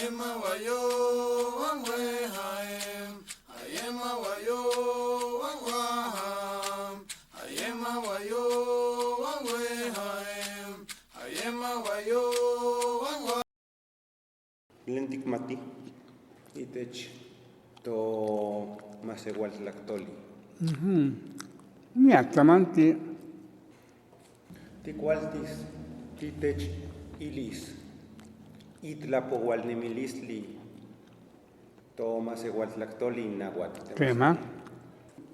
Ayema wayo wangwe haem. Ayema wayo wangwaham. Ayema wayo wangwe haem. Ayema wayo wangwa. Lentik mati. Itech to masehualtlactoli. Miactamanti. Ticualtis, titech ilis. Itlapohualnemilistli. To masehualtlactoli nahuatl. Tema.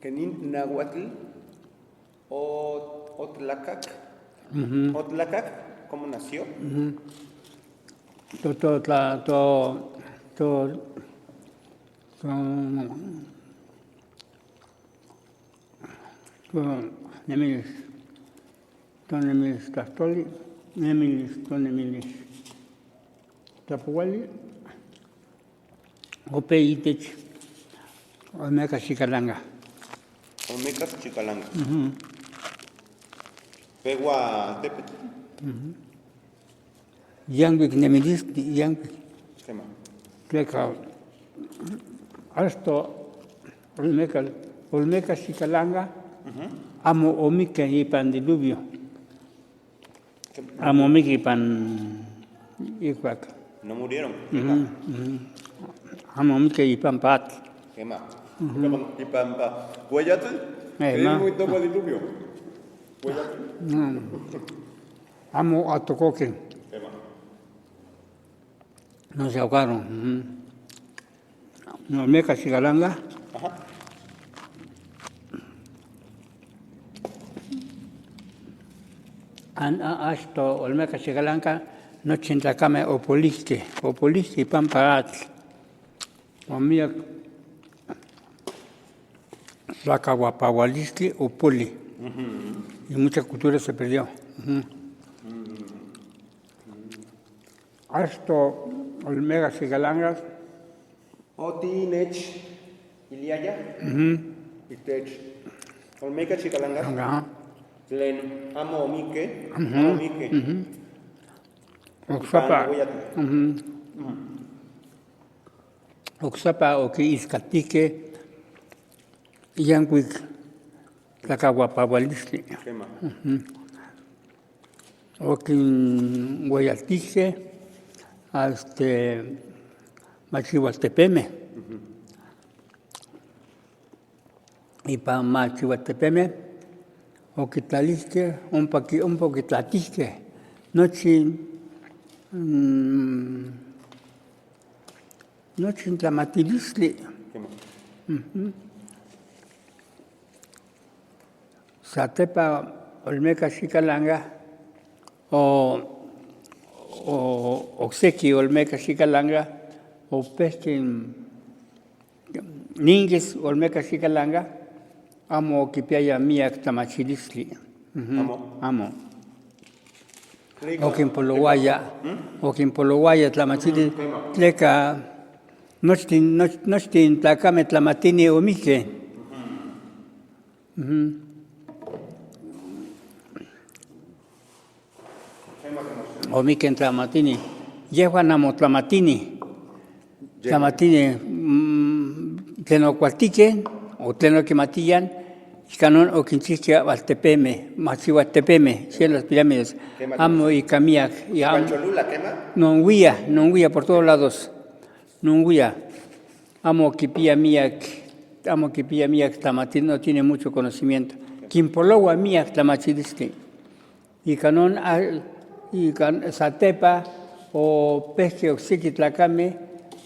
Kenin nahuatl o tlacac. Otlacac, ¿cómo nació? Nemilis Tastoli, Nemilis Tapuali, Ope Itech, Olmeca Chicalanga. Olmecas chicalanga. Pegua tepet. Yangwik Nemilis, Yangwik. Tema. Pleca. Esto, Olmeca Chicalanga, amo omique y pan diluvio. Amo omique y pan iguac. No murieron. Amo omique y pan pat. Quema. Y pampa. Huellatl. Es muy topo diluvio. Huellatl. Amo atocoque. Quema. No se ahogaron. Olmeca Chicalanga. Ajá. Esto, Olmeca Chicalanga, no chintacame opolisque y pamparat. O mía, la caguapahualisque o poli. Y mucha cultura se perdió. Esto, Olmeca Chicalanga. Otinech. Iliaya. Itech. Olmeca chicalanga. Tlen amo omique. Amo omique. Oxapa o que iscatique. Yanguic. La caguapahualisque. Quema. O que Guayatique. Machihualtepeme. Y para Machihualtepeme, o que talisque, un poquitlatisque, noche tlamatilisli. Satepa Olmeca Chicalanga, o Oxequi Olmeca Chicalanga, o Pesquin Ningues Olmeca Chicalanga, amo Kipiaya Miak Tamachilisli. Amo. O Kimpologuaya Tlamachili, Tleca, Nochtin Tlacame Tlamatini Omique. Omique en Tlamatini. Yehuanamo Tlamatini. Tlamatini, Tlenocualtique, o Tlenoquimatillan, Canon o Quinchique Altepeme, Machihuatepeme, en las pirámides. Amo y Camiac. ¿Pancholula quema? Non huía por todos lados. Non huía. Amo Kipia Miak, Tamatín no tiene mucho conocimiento. Quimpologua Miak Tamachilisque. Y Canon, y Satepa, o Pesque Oxiqui Tlacame,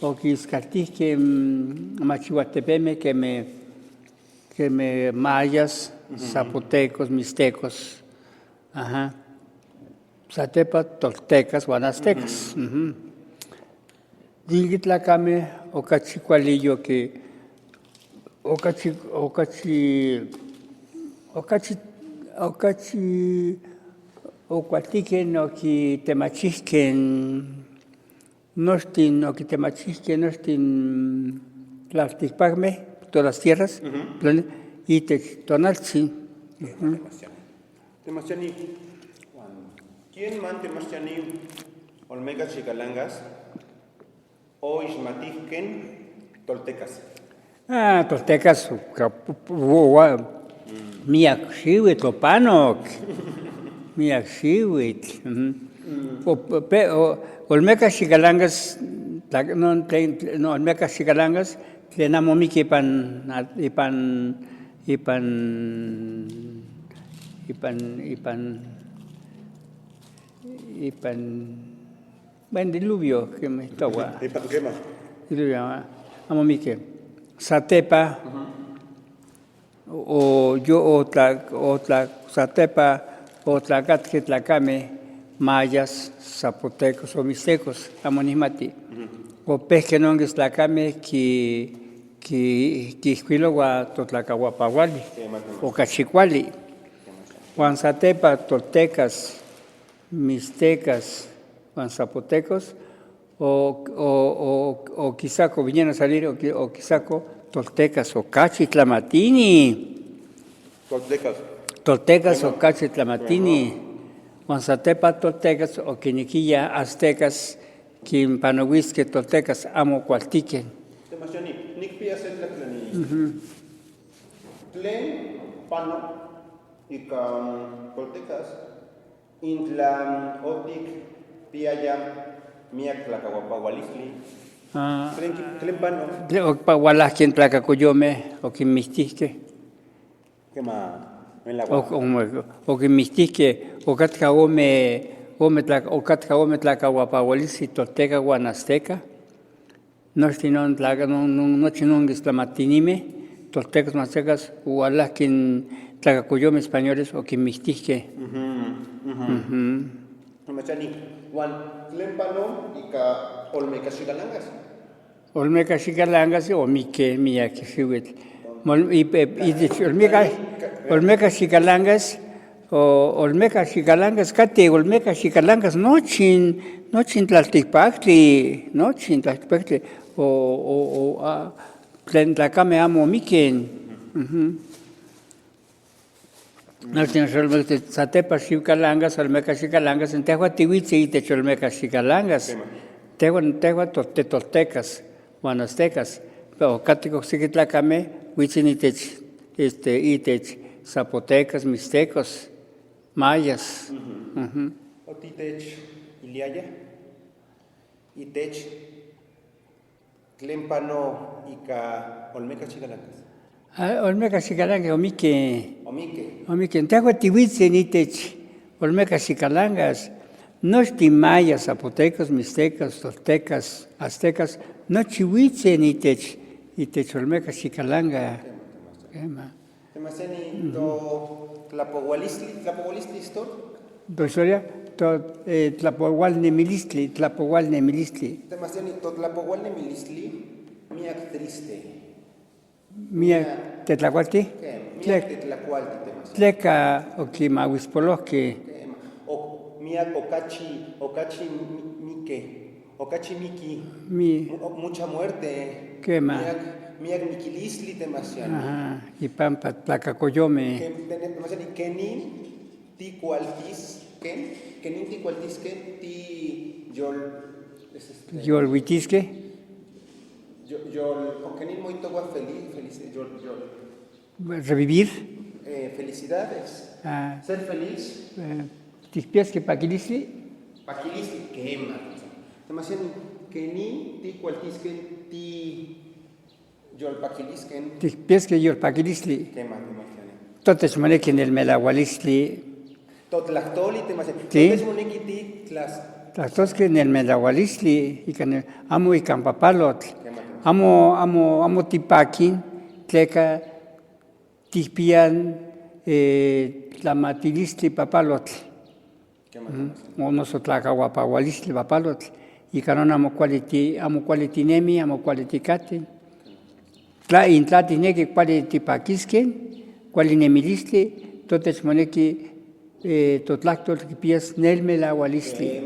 o Quiscatisque Machihuatepeme, que me mayas, zapotecos, mixtecos, Satepa, toltecas, guanastecas. Dingitlacame, o cachicualillo que, o cuatiquen, o que temachisquen, nostin, o que temachisquen, nostin, tlalticpagme, todas las tierras, y tonaltzi. Temachani. ¿Quién man Temachani Olmeca Chicalangas? Oixmatijken, toltecas. Toltecas, miak xiuitl, opanok. Miak xiuitl. Olmeca xicalangas, no, olmeca xicalangas, tlen amo miki ipan buen diluvio que me toca. ¿Qué más? Diluvio, amo miki. Satepa, Satepa, o Tlacatque, Tlacame, mayas, zapotecos o mixtecos, amonimati. O pesquenongues Tlacame, que isquilogua totlacahuapawali, o cachicuali. Juan Satepa, toltecas, mixtecas, Juan zapotecos, o quizaco, vinieron a salir, o quizaco, toltecas, o cachitlamatini. Toltecas, o cachitlamatini. Juan Satepa, toltecas, o quiniquilla, aztecas, quimpanohuisque, toltecas, amo cualtiquen. Temasiani, nicpias en la Tlen, pano, y con toltecas, intla, otic, piaya, miak tlacahuapahualisli. Tlen pano. O pahualasque en Tlacacoyome, o quimixtisque. ¿Qué más? O quimixtisque, o catcaome, o catcaome tlacahuapahualisli, tolteca, guanasteca. Nochinonguis tlamatinime, toltecas, maztecas, ualasque en Tlacacoyome españoles, o quimixtisque. Temasiani, Juan, tlen pano, y ca olmeca xicalangas. Olmeca xicalangas, o mique, miak xiuitl. Olmeca xicalangas, olmeca xicalangas, cate olmeca xicalangas, nochin tlalticpactli, o tlen tlacame amo miquen. Satepa xicalangas, olmeca xicalangas, en tehua tihuitzi itech olmeca xicalangas. Tehua toltecas, guanastecas, pero catec ocsiki tlacame, huitzin itech zapotecas, mixtecos, mayas. Otitech iliaya, itech tlen pano y ca olmeca xicalangas. Olmeca xicalangas, omique. Omique. Tehua tihuitzin itech olmeca xicalangas. Nochti mayas, zapotecos, mixtecas, toltecas, aztecas, nochi huitzen itech olmeca xicalanga. Temasiani, to tlapohualistli istor? Historia, tlapohualnemilistli. Temasiani, to tlapohualnemilistli, miak triste. Miak tetlacualti? Miak tetlacualti, temasiani. Tleca oquimahuispolosque. Miak okachi miki, mucha muerte. ¿Qué más? Miak mikilisli temasiani. Ajá, y pampa, tlacacoyome. Temasiani, kenin ticualtisken, ti Yol huitisque. Kenin muy toba feliz, Revivir. Felicidades. Ser feliz. Tispias que paquilisli. Paquilisli, quema. Temasiani, kenin ticualtisken, ti yolpaquilisken. Tispias que yolpaquilisli. Quema, temasiani. Totes monequen el melahualisli. Totlactoli, temasiani. Sí. Totes monequiti, Tlastos que en el melahualisli, y que amo y campapalot. Amo tipaquin, tleca, tispian, tlamatilistli papalotl. Onosotlacahuapahualistli papalotl. Y canon amo cualitinemi, amo cualiticate. Intlatineki cualitipaquisquen, cualinemilistli, totes monequi totlactol quipias nelmelahualistli.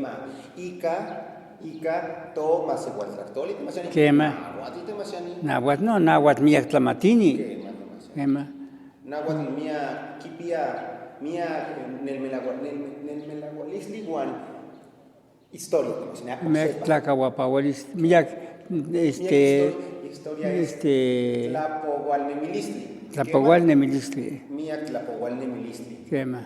Ica tomas igualtlactoli, temasiani. Quema. Nahuatl, temasiani. Nahuatl miak tlamatini. Quema. Nahuatl mia kipia, mia nelmelahualistli, Juan. Historia, Miak tlacahuapahualistli, miak historia es tlapohualnemilistli. tlapohualnemilistli. Miak tlapohualnemilistli. Quema.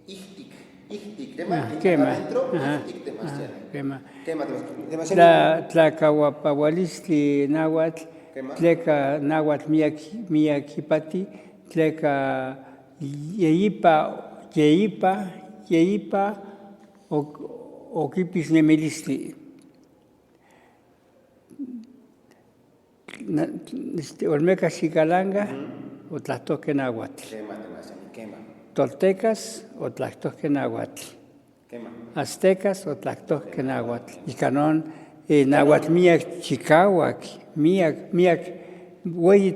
Ihtik, tema, Quema. adentro, Ajá. ihtik demasiado. Quema. Quema demasiado. Tlacahuapahualistli náhuatl, Quema. tleca náhuatl miakipati, tleca yeyipa okipis nemilistli. Olmeca xicalanga, otlahtohque náhuatl. Quema demasiado, quema. Toltecas, otlahtohque náhuatl. Quema. Aztecas, otlahtohque náhuatl. Icanon, náhuatl miak chicauac, miak ueyi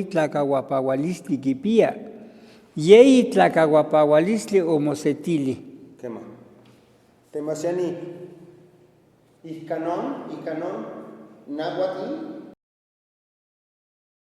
tlacahuapaualistli quipia. Yeyi tlacahuapaualistli omosetili. Quema. Demasiado. Icanon, náhuatl,